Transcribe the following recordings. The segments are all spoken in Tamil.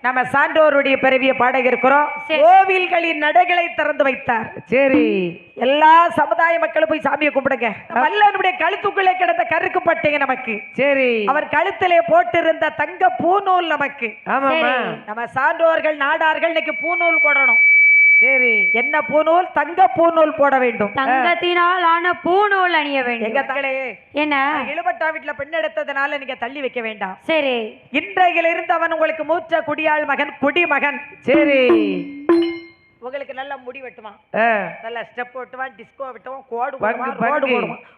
நம்ம சான்றோருடைய பிறவியை பாட இருக்கிறோம். கோவில்களின் நடைகளை திறந்து வைத்தார். சரி, எல்லா சமுதாய மக்களும் போய் சாமியை கும்பிடுங்க. வல்லனுடைய கழுத்துக்குள்ளே கிடந்த கருக்கு பட்டைங்க நமக்கு. சரி, அவர் கழுத்திலே போட்டிருந்த தங்க பூநூல் நமக்கு. ஆமாமா, நம்ம சான்றோர்கள் நாடார்கள் இன்னைக்கு பூநூல் போடணும். சரி, என்ன பூநூல்? தங்க பூநூல் போட வேண்டும். தங்கத்தினால் ஆன பூநூல் அணிய வேண்டும். எங்க தங்களே என்ன இழுபட்டா வீட்டுல பெண் எடுத்ததுனால நீங்க தள்ளி வைக்க வேண்டாம். சரி, இன்றையில் இருந்து அவன் உங்களுக்கு மூச்ச குடியாள் மகன், குடிமகன். சரி, உங்களுக்கு நல்ல முடி வெட்டுவான், நல்ல ஸ்டெப் வெட்டுவான், டிஸ்கோ வெட்டுவான், கோடு போடுவான்,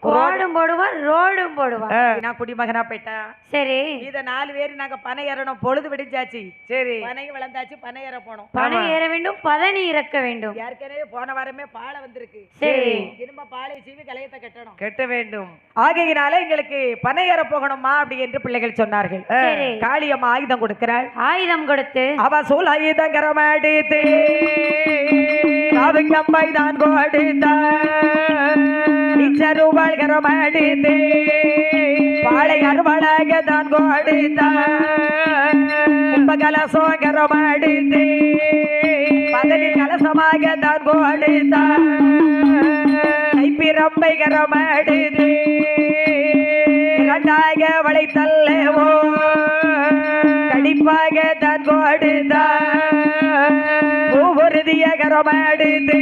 கோடும் போடுவான், ரோடும் போடுவான். நான் குடிமகனா போயிட்டேன். சரி, இத 4 பேர் நாங்க பனை ஏறணும். பொழுது விடிஞ்சாச்சு. சரி, பனை வளர்ந்தாச்சு, பனை ஏற போனோம். பனை ஏற வேண்டும், பதனி இறக்க வேண்டும். ஏற்கனவே போன வாரமே பாலை வந்திருக்கு. சரி, இனிமே பாலை சீவி கலையத்தை கட்டணும், கட்ட வேண்டும். ஆகையினால எங்களுக்கு பனை ஏற போகணுமா அப்படி என்று பிள்ளைகள் சொன்னார்கள். காளியம்மா ஆயுதம் கொடுக்கிறாள். ஆயுதம் கொடுத்து அவ சூழ் ஆயுதங்கரமாடித்து கம்பை தான் கொடுத்தாள், கரமாடித்து பாளை அருவளாக தான் கொடுத்தாள், கலசோகரமாடித்து பதனி கலசமாக தான் கொடுத்தாள், கைப்பிரம்பை கரமாடித்து இரண்டாக வளைத்தல்லவோ கடிப்பாக தான் கொடுத்தாள், பூவுறுதிய கரமாடித்து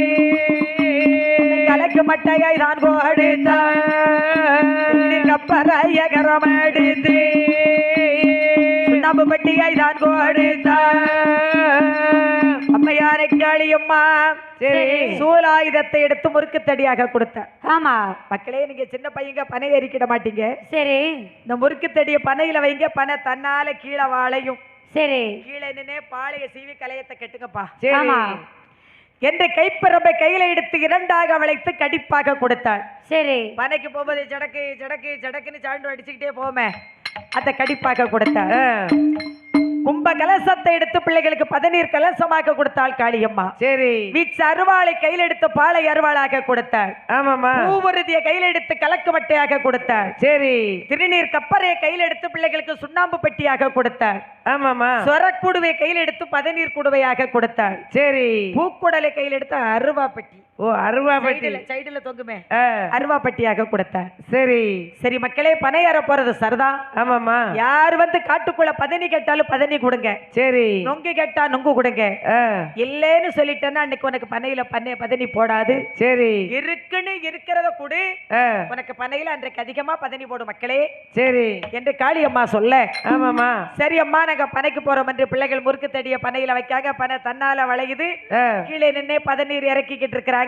கலக்கு மட்டையை தான் கொடுத்தாள், கப்பரைய கரமாடித்து சுண்ணாம்பு பட்டியை தான் கொடுத்தாள். அம்மையார காளியம்மா சூலாயுதத்தை எடுத்து முறுக்கு தடியாக கொடுத்தார். ஆமா மக்களே, நீங்க சின்ன பையங்க பனை எரிக்கிட மாட்டீங்க. சரி, இந்த முறுக்கு தடிய பனையில வைங்க, பனை தன்னால கீழே வாழையும். சரி, கீழே நின்னே பாளைய சீவி கலையத்தை கட்டுங்கப்பா. ஆமா என்று கைப்பரம்பை கையில எடுத்து இரண்டாக வளைத்து கடிப்பாக கொடுத்தாள். சரி, பனைக்கு போகும்போது ஜடக்கு ஜடக்கு ஜடக்குன்னு சாண்டு அடிச்சுக்கிட்டே போமே, அந்த கடிப்பாக கொடுத்தாள். கும்ப கலசத்தை எடுத்து பிள்ளைகளுக்கு பதநீர் கலசமாக கொடுத்தாள் காளியம்மா. சரி, வீச்சு அருவாளை கையில் எடுத்து பாலை அருவாளாக கொடுத்தாள். ஆமாமா, பூவருதிய கையில் எடுத்து கலக்கு மட்டையாக கொடுத்தாள். சரி, திருநீர் கப்பரையை கையில் எடுத்து பிள்ளைகளுக்கு சுண்ணாம்பு பெட்டியாக கொடுத்தாள். ஆமாமா, சொரக்குடுவை கையில் எடுத்து பதநீர் குடுவையாக கொடுத்தாள். சரி, பூக்குடலை கையில் எடுத்து அருவா பெட்டி. ஓ, அருவா பெட்டி சைடுல தொங்குமே, அருவா பெட்டியாக கொடுத்தாள். சரி சரி மக்களே, பனை ஏற போறது சரிதான். ஆமாமா, யார் வந்து காட்டுக்குள்ள பதனி கேட்டாலும் பதனி கொடுங்க. சரி, நொங்கு கேட்டா நொங்கு கொடுங்க. இல்லேன்னு சொல்லிட்டேன்னா அன்னைக்கு உனக்கு பனையில பதனி போடாது. சரி, இருக்குன்னு இருக்கிறத கொடு, உனக்கு பனையில அன்றைக்கு அதிகமா பதனி போடும் மக்களே. சரி என்று காளியம்மா சொல்ல, ஆமாமா சரி அம்மா நாங்க பனைக்கு போறோம் என்று பிள்ளைகள் முறுக்கு தடிய பனையில வைக்காக பனை தன்னால வளையுது. கீழே நின்னே பதநீர் இறக்கிக்கிட்டு இருக்கிறாங்க.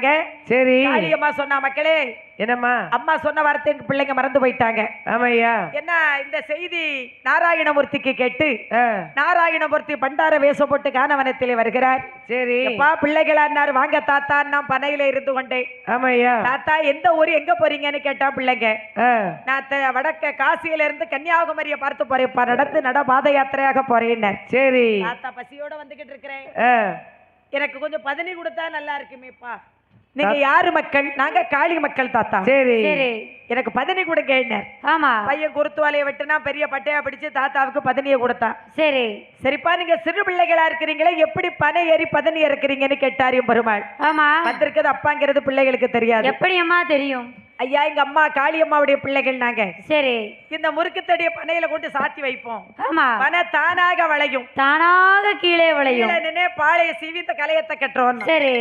சரி, காளியம்மா சொன்னா மக்களே, என்னம்மா அம்மா சொன்ன வார்த்தை பிள்ளைங்க மறந்து போயிட்டாங்க. ஆமையா, என்ன இந்த செய்தி நாராயணமூர்த்திக்கு கேட்டு நாராயணமூர்த்தி பண்டார வேஷம் போட்டு கானவனத்திலே வருகிறார். சரி, பிள்ளைகளார் வாங்க தாத்தா, நான் பனையில இருந்து கொண்டேன். ஆமையா, தாத்தா எந்த ஊரு எங்க போறீங்கன்னு கேட்டா பிள்ளைங்க, நான் வடக்க காசியில இருந்து கன்னியாகுமரியை பார்த்து போறேன்ப்பா, நடந்து நட பாத யாத்திரையாக போறேன். சரி தாத்தா, பசியோட வந்துகிட்டு இருக்கிறேன், எனக்கு கொஞ்சம் பதனி கொடுத்தா நல்லா இருக்குமேப்பா. நீங்க யாரு மக்கள்? நாங்க காளி மக்கள் தாத்தா. சரி, எனக்கு பதனி கொடுங்க. ஆமா, பையன் குருத்துவாலையை வெட்டுனா பெரிய பட்டையா பிடிச்சு தாத்தாவுக்கு பதனியை கொடுத்தா. சரி சரிப்பா, நீங்க சிறு பிள்ளைகளா இருக்கிறீங்களே, எப்படி பனை ஏறி பதனி இறக்குறீங்கன்னு கேட்டாரு பெருமாள். ஆமா, வந்திருக்கிறது அப்பாங்கிறது பிள்ளைகளுக்கு தெரியாது. எப்படி அம்மா தெரியும்? ஐயா, எங்க அம்மா காளி அம்மாவுடைய பிள்ளைகள் நாங்க. சரி, இந்த முறுக்கு தடிய பனையில கொண்டு சாத்தி வைப்போம். ஆமா, பனை தானாக வளையும், தானாக கீழே வளையும். நின்னே பாளைய சீவி இந்த கலையத்தை கட்டுறோம். சரி,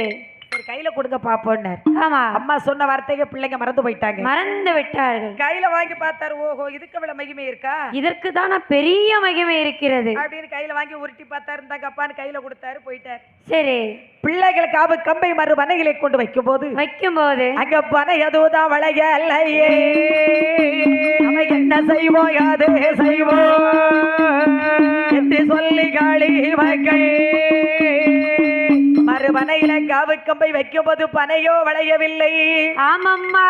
கையில கொடுங்க பாப்போம். ஆமா, அம்மா சொன்ன வார்த்தைக்கு பிள்ளைங்க மறந்து போயிட்டாங்க, மறந்து விட்டார்கள். கையில வாங்கி பார்த்தாரு, ஓஹோ இதுக்கு இவ்வளவு மகிமை இருக்கா, இதற்கு தான பெரிய மகிமை இருக்கிறது அப்படின்னு கையில வாங்கி உருட்டி பார்த்தாரு. இருந்தாங்க அப்பான்னு கையில கொடுத்தாரு, போயிட்டாரு. சரி, பிள்ளைகளுக்கு அவ கம்பை மறு பனைகளை கொண்டு வைக்கும் போது அங்க பனை எதுதான் வளைய இல்லையே, நம்ம என்ன செய்வோம் அது செய்வோம் என்று சொல்லி காளி மக்கள் மறுபனையில காவு கம்பை வைக்கும் போது பனையோ வளையவில்லை. ஆமம்மா,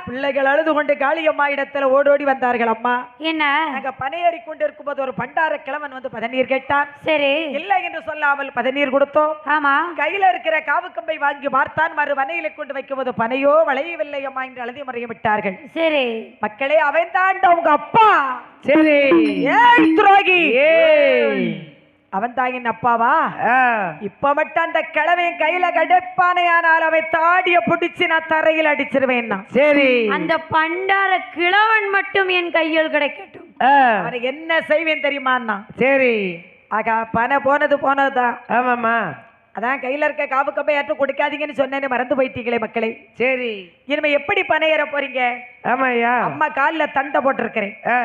பிள்ளைகள் அழுது கொண்டு காளியம்மா இடத்துல ஓடோடி வந்தார்கள். அம்மா, என்ன நாங்க பனையேறி கொண்டு இருக்கும் போது ஒரு பண்டார கிழவன் வந்து பதநீர் கேட்டான். சரி, இல்லை என்று சொல்லாமல் பதநீர் கொடுத்தோம். ஆமா, கையில இருக்கிற காவு கம்பை வாங்கி பார்த்தான், மறுபனையில கொண்டு வைக்கும் போது பனையோ வளையவில்லை அம்மா என்று அழுதி மறைய விட்டார்கள். சரி மக்களே, அவன் தான் உங்க அப்பா. சரி, ஏய் துரோகி, அவன் தாங்கின் அப்பாவா ஆ, இப்ப மட்டும் அந்த கிழமை கையில கடைப்பானையானால் அவன் தாடிய பிடிச்சு நான் தரையில் அடிச்சிருவேன் சரி. அந்த பண்டார கிழவன் மட்டும் என் கையில் கிடைக்கட்டும். ஆ, அவனுக்கு என்ன செய்வேன் தெரியுமா? சரி. ஆகா பண போனதுதான். ஆமாம்மா. அதான் கையில இருக்க காவு கப்பை யாற்றும் கொடுக்காதீங்கன்னு சொன்னேன்னு மறந்து போயிட்டீங்களே மக்களே. சரி. இனிமே எப்படி பனை ஏற போறீங்க? ஆமாய்யா. அம்மா காலில் தண்டை போட்டிருக்கிறேன். ஆ,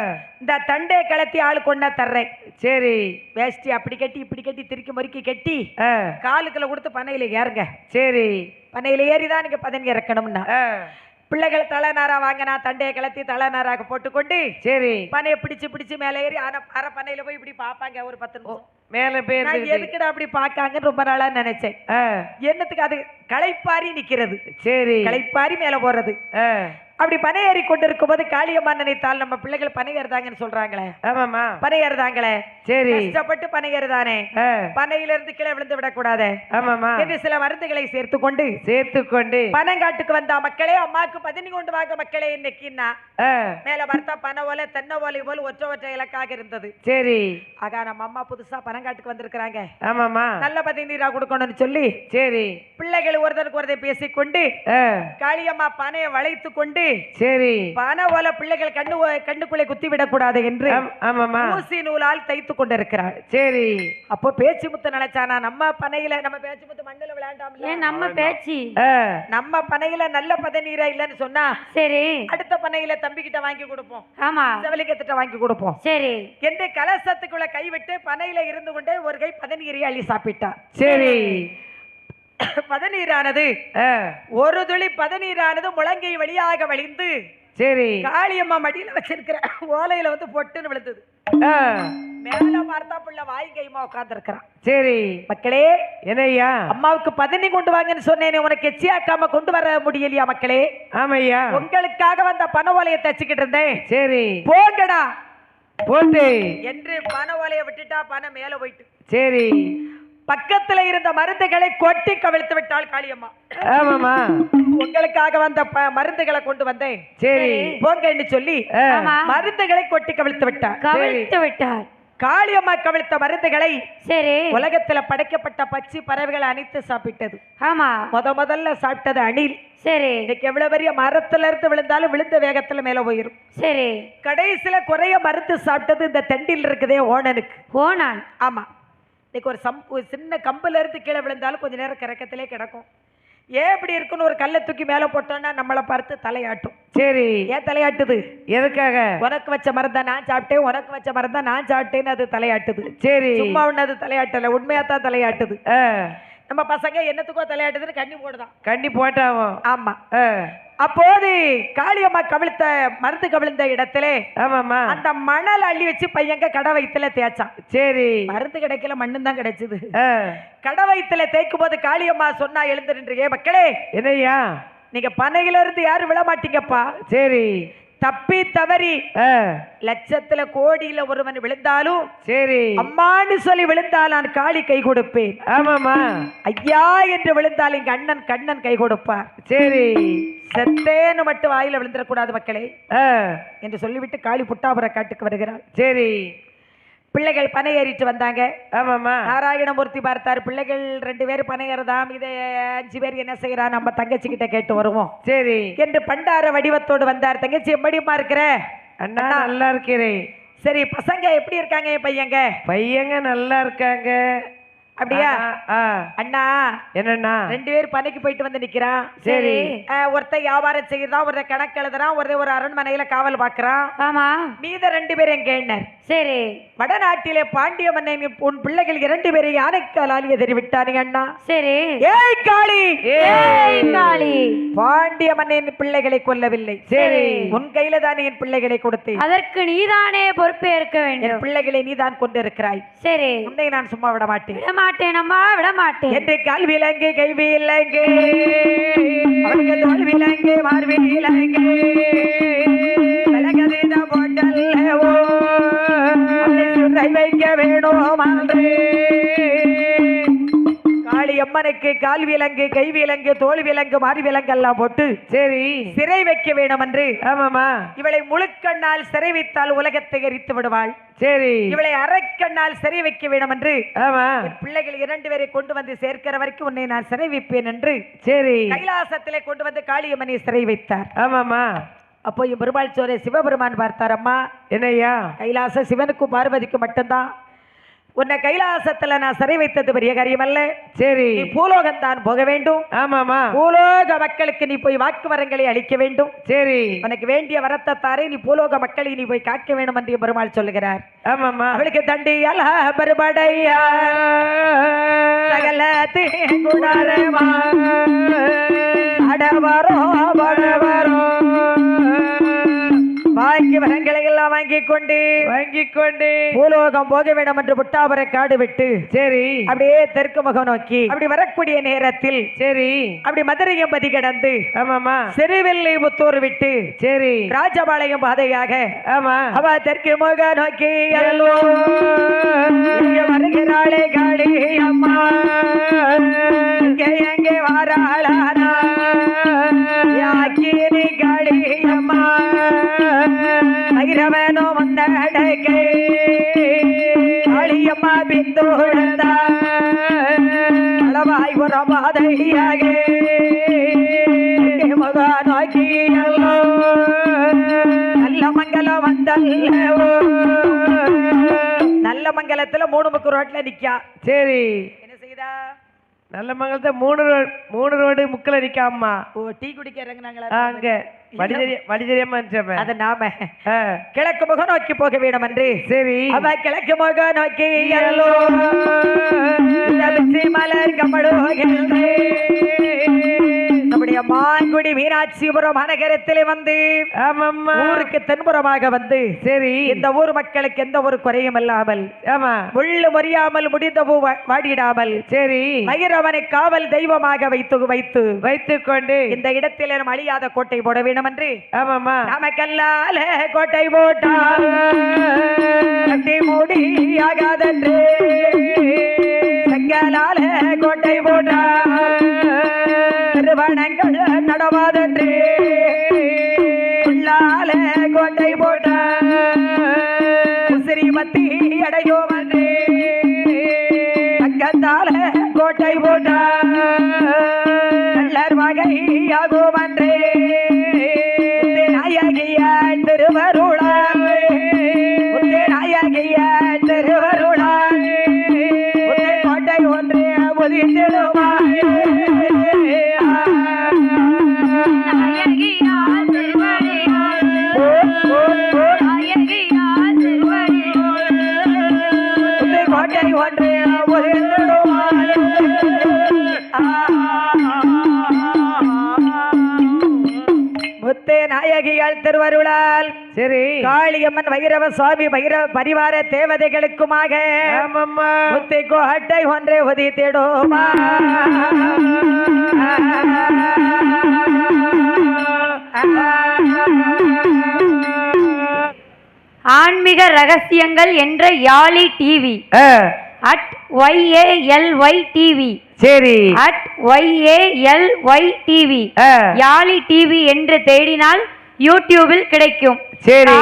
இந்த தண்டையை கலத்தி ஆளு கொண்டா தர்றேன். சரி. வேஷ்டி அப்படி கட்டி இப்படி கட்டி திருக்கி முறுக்கி கட்டி ஆ, காலுக்குள்ள கொடுத்து பனையில ஏறுங்க. சரி. பனையில ஏறிதான் நீங்க பதங்க இறக்கணும்னா ஆ, பிள்ளைகள் தலைநாரா வாங்கினா தண்டையை கலத்தி தலைநாராக போட்டுக்கொண்டு சரி. பனையை பிடிச்சு மேலே ஏறி அரை பனையில போய் இப்படி பாப்பாங்க ஒரு 10 நிமிஷம். மேல பேர் நான் எதுக்குடா அப்படி பாக்காங்கன்னு ரொம்ப நாளா நினைச்சேன். என்னத்துக்கு அது களைப்பாரி நிக்கிறது. சரி. களைப்பாரி மேல போறது. ஆ, அப்படி பனை ஏறி கொண்டிருக்கும் போது காளியம்மா நினைத்தால் நம்ம பிள்ளைகள் பனை ஏறுதாங்கன்னு சொல்றாங்களே. ஆமாம்மா. பனை ஏறுதாங்களே. சரி. கஷ்டப்பட்டு பனை ஏறுதானே. ஆ, பனையில இருந்து கீழே விழுந்து விடக்கூடாது ஆமாம்மா. என்று சில மருந்துகளை சேர்த்து கொண்டு சேர்த்துக்கொண்டு பனங்காட்டுக்கு வந்தா மக்களே அம்மாக்கு பதினி கொண்டு வாங்க மக்களே இன்னைக்குன்னா ஆ, மேல பார்த்தா பனை ஓலை தென்னை ஓலை போல் ஒற்றை இலக்காக இருந்தது. சரி. ஆகா நம்ம அம்மா புதுசா பனங்காட்டுக்கு வந்திருக்கிறாங்க, ஆமாம்மா. நல்ல பதினீரா கொடுக்கணும்னு சொல்லி சரி. பிள்ளைகள் ஒருத்தருக்கு ஒருத்தை பேசிக்கொண்டு ஆ, காளியம்மா பனையை வளைத்து கொண்டு சரி. பனை ஓலை பிள்ளைகள் கண்ணுக்குள்ளே குத்தி விடக்கூடாது என்று ஆமாம்மா. ஊசி நூலால் தைத்து கொண்டிருக்கிறாள். சரி. அப்போ பேச்சு முத்து நினைச்சானா நம்ம பனையில நம்ம பேச்சு முத்து மண்ணில் விளையாண்டாமல ஏன் நம்ம பேச்சு? ஆ, நம்ம பனையில நல்ல பதநீரா இல்லைன்னு சொன்னா சரி. அடுத்த பனையில தம்பி கிட்ட வாங்கி கொடுப்போம், ஆமா. செவலிக்கத்திட்ட வாங்கி கொடுப்போம் சரி. என்று கலசத்துக்குள்ள கைவிட்டு பனையில இருந்து கொண்டே ஒரு கை பதநீரை அள்ளி சாப்பிட்டா. சரி. பதநீரானது ஆ, ஒரு துளி பதநீரானது முழங்கை வழியாக வழிந்து சரி. காளியம்மா மடியில வச்சிருக்கிற ஓலையில வந்து பொட்டுன்னு விழுந்தது. ஆ, மேல பார்த்தா புள்ள வாய் கைமா உட்கார்ந்து இருக்கிறான். சரி. மக்களே என்னய்யா? அம்மாவுக்கு பதனி கொண்டு வாங்கன்னு சொன்னேனே, உனக்கு எச்சியாக்காம கொண்டு வர முடியலையா மக்களே? ஆமையா. உங்களுக்காக வந்த பனை ஓலையை தச்சுக்கிட்டு இருந்தேன். சரி. போங்கடா போட்டு என்று பனை ஓலையை விட்டுட்டா பனை மேல போயிட்டு சரி. பக்கத்துல இருந்த மருந்துகளை கொட்டி கவிழ்த்து விட்டாள் காளியம்மா. ஆமாமா. உங்களுக்காக வந்த மருந்துகளை கொண்டு வந்தேன், சரி போங்கன்னு சொல்லி ஆமா. மருந்துகளை கொட்டி கவிழ்த்து விட்டார். கவிழ்த்து விட்டார். காளியம்மா கவிழ்த்த மருந்துகளை சரி. உலகத்துல படைக்கப்பட்ட பட்சி பறவைகள் அனைத்து சாப்பிட்டது. ஆமா. முதல்ல சாப்பிட்டது அணில். சரி. இன்னைக்கு எவ்வளவு பெரிய மரத்துல இருந்து விழுந்தாலும் விழுந்த வேகத்துல மேல போயிரும். சரி. கடைசியில குறைய மருந்து சாப்பிட்டது இந்த தண்டில் இருக்குதே ஓணனுக்கு. ஓணான். ஆமா. இன்னைக்கு ஒரு சின்ன கம்புல இருந்து கீழே விழுந்தாலும் கொஞ்ச நேரம் கிறக்கத்திலே கிடக்கும். ஏன் இப்படி இருக்குன்னு ஒரு கல்லை தூக்கி மேல போட்டோம்னா நம்மளை பார்த்து தலையாட்டும். சரி. ஏன் தலையாட்டுது? எதுக்காக? உனக்கு வச்ச மருந்தா நான் சாப்பிட்டேன், உனக்கு வச்ச மருந்தா நான் சாப்பிட்டேன்னு அது தலையாட்டுது. சரி. சும்மா ஒண்ணு தலையாட்டல, உண்மையா தான் தலையாட்டுது. நம்ம பசங்க என்னத்துக்கோ தலையாட்டுதுன்னு கண்ணி போடுதான். கண்ணி போட்டாவும். ஆமா. அப்போது காளியம்மா கவிழ்த்த மருந்து கவிழ்ந்த இடத்திலே ஆமாமா அந்த மணல் அள்ளி வச்சு பையங்க கடை வயித்துல தேய்ச்சான். சரி. மருந்து கிடைக்கல, மண்ணு தான் கிடைச்சது. கடை வயித்துல தேய்க்கும் போது காளியம்மா சொன்னா, எழுந்து நின்றீங்க மக்களே. என்னையா? நீங்க பனையில இருந்து யாரும் விழ மாட்டீங்கப்பா. சரி. தப்பி தவறி லட்சத்துல கோடியில ஒருவன் விழுந்தாலும் சரி அம்மான்னு சொல்லி விழுந்தால் நான் காளி கை கொடுப்பேன். ஆமாமா. ஐயா என்று விழுந்தால் இங்க அண்ணன் கண்ணன் கை கொடுப்பார். சரி. செத்தேன்னு மட்டும் வாயில விழுந்துடக்கூடாது மக்களே என்று சொல்லிவிட்டு காளி புட்டாபுர காட்டுக்கு வருகிறாள். சரி. பிள்ளைகள் பனை ஏறிட்டு வந்தாங்க. ஆமாமா. நாராயணமூர்த்தி பார்த்தார், பிள்ளைகள் 2 பேர் பனை ஏறதாம், இதை 5 பேர் என்ன செய்யறா, நம்ம தங்கச்சி கிட்ட கேட்டு வருவோம் சரி என்று பண்டார வடிவத்தோடு வந்தார். தங்கச்சி எப்படிமா இருக்கிற? அண்ணா நல்லா இருக்கிறேன். சரி, பசங்க எப்படி இருக்காங்க? என் பையங்க நல்லா இருக்காங்க. அப்படியா? அண்ணா என்னண்ணா? 2 பேர் பனைக்கு போயிட்டு வந்து நிக்கிறான். சரி. ஒருத்தர் வியாபாரம் செய்யறான், ஒருத்தர் கணக்கு எழுதுறான், ஒரு அரண்மனையில காவல் பாக்குறான். ஆமா. மீத 2 பேர் எங்க என்ன? சரி. வடநாட்டிலே பாண்டிய மன்னன் உன் பிள்ளைகள் 2 பேரை யானைக்காலால் எதிரி விட்டானுங்க அண்ணா. சரி. ஏய் காளி, ஏய் காளி, பாண்டிய மன்னன் பிள்ளைகளை கொல்லவில்லை. சரி. உன் கையில தானே என் பிள்ளைகளை கொடுத்தேன். அதற்கு நீதானே பொறுப்பேற்க வேண்டும். என் பிள்ளைகளை நீதான் கொண்டிருக்கிறாய். சரி. உன்னை நான் சும்மா விட மாட்டேன். விட மாட்டேன் அம்மா, விட மாட்டேன். என்று கால் விலங்கு கை விலங்கு அவளுக்கு தோல் விலங்கு மார்பு விலங்கு விலங்கதித போட்டல்லவோ அவளை சுரை வைக்க வேணும் காளி எம்மனுக்கு கால் விலங்கு கை விலங்கு தோல் விலங்கு மாறி விலங்கு எல்லாம் போட்டு சரி சிறை வைக்க வேண்டும் என்று ஆமாமா இவளை முழுக்கண்ணால் சிறை வைத்தால் உலகத்தை எரித்து விடுவாள். சரி இவளை அரைக்கண்ணால் சிறை வைக்க வேண்டும் என்று ஆமா என் பிள்ளைகள் 2 பேரை கொண்டு வந்து சேர்க்கிற வரைக்கும் உன்னை நான் சிறை வைப்பேன் என்று சரி கைலாசத்திலே கொண்டு வந்து காளியம்மனை சிறை வைத்தார். ஆமாமா அப்போ பெருமாள் சோரை சிவபெருமான் பார்த்தார். அம்மா என்னய்யா கைலாச சிவனுக்கும் பார்வதிக்கும் மட்டும்தான் உன்னை கைலாசத்துல நான் சிறை வைத்தது பெரிய காரியம் அல்ல. சரி நீ பூலோகம் தான் போக வேண்டும். ஆமாமா பூலோக மக்களுக்கு நீ போய் வாக்கு வரங்களை அளிக்க வேண்டும். சரி உனக்கு வேண்டிய வரத்தை தாரே நீ பூலோக மக்களை நீ போய் காக்க வேண்டும் என்று பெருமாள் சொல்லுகிறார். ஆமாமா அவளுக்கு தண்டி அல பெருபடையா சகல தீங்குடரமா அடவரோ படவரோ வாங்கி வரங்களை எல்லாம் வாங்கி கொண்டு பூலோகம் போக வேண்டும் என்று புட்டாபுரை காடு விட்டு சரி அப்படியே தெற்கு முகம் நோக்கி அப்படி வரக்கூடிய நேரத்தில் சரி அப்படி மதுரையம்பதி கடந்து ஆமாமா சிறுவில்லை புத்தூர் விட்டு சரி ராஜபாளையம் பாதையாக ஆமா அவ தெற்கு முக நோக்கி இங்கே வருகிறாளே காளி அம்மா இங்கே எங்கே வாராளானா யாக்கினி காளி அம்மா ஐரவனோ வந்தடக்கே காளியம்மா பிந்துழந்த அளவாய் ஒரு பாதையாக முக நோக்கி நல்ல மங்கலம் வந்தல்லவோ நல்ல மங்கலத்துல 3 முக்கு ரோட்ல நிக்கா. சரி என்ன செய்தா நல்ல மங்கலத்தை 3 ரோடு முக்கல நிக்காமா. ஓ டீ குடிக்க இறங்குனாங்களா அங்க வழி தெரியாம அது நாம கிழக்கு முக நோக்கி போக வேண்டும் என்று சரி அவ கிழக்கு முக நோக்கி மலர் கமழுகின்றே நம்முடைய மாங்குடி மீனாட்சிபுரம் மாநகரத்திலே வந்து ஆமாம்மா ஊருக்கு தென்புறமாக வந்து சரி இந்த ஊர் மக்களுக்கு எந்த ஒரு குறையும் இல்லாமல் ஆமா முள்ளு மறியாமல் முடிந்த பூ வாடிடாமல் சரி ஐயரவனை காவல் தெய்வமாக வைத்துக் கொண்டு இந்த இடத்திலே நாம் அழியாத கோட்டை போட வேண்டும் என்று ஆமாம்மா நமக்கல்லால கோட்டை போட்டால் மூடியாகாதென்று செங்கலால கோட்டை போட்டால் திருவணங்கள் நடவாதென்று உள்ளால கோட்டை போட்டால் ஸ்ரீமதி அடையோம் என்று அங்கத்தால கோட்டை போட்டால் கள்ளர் வகையாகும் என்றே நாயகியால் திருவருளால் நாயகியால் திருவருளால் கோட்டை ஒன்றே முதிர்ந்திடுவாய் கோட்டை ஒன்றே முதிர்ந்திடுவாய் முத்தே நாயகியால் திருவருளால் சரி காளியம்மன் வைரவ சுவாமி வைரவ பரிவார தேவதைகளுக்குமாக முத்தை கோட்டை ஒன்றை உதித்திடுமா. ஆன்மீக ரகசியங்கள் என்ற யாழி டிவி @YALY டிவி சரி @YALY டிவி யாழி டிவி என்று தேடினால் யூடியூபில் கிடைக்கும். சரி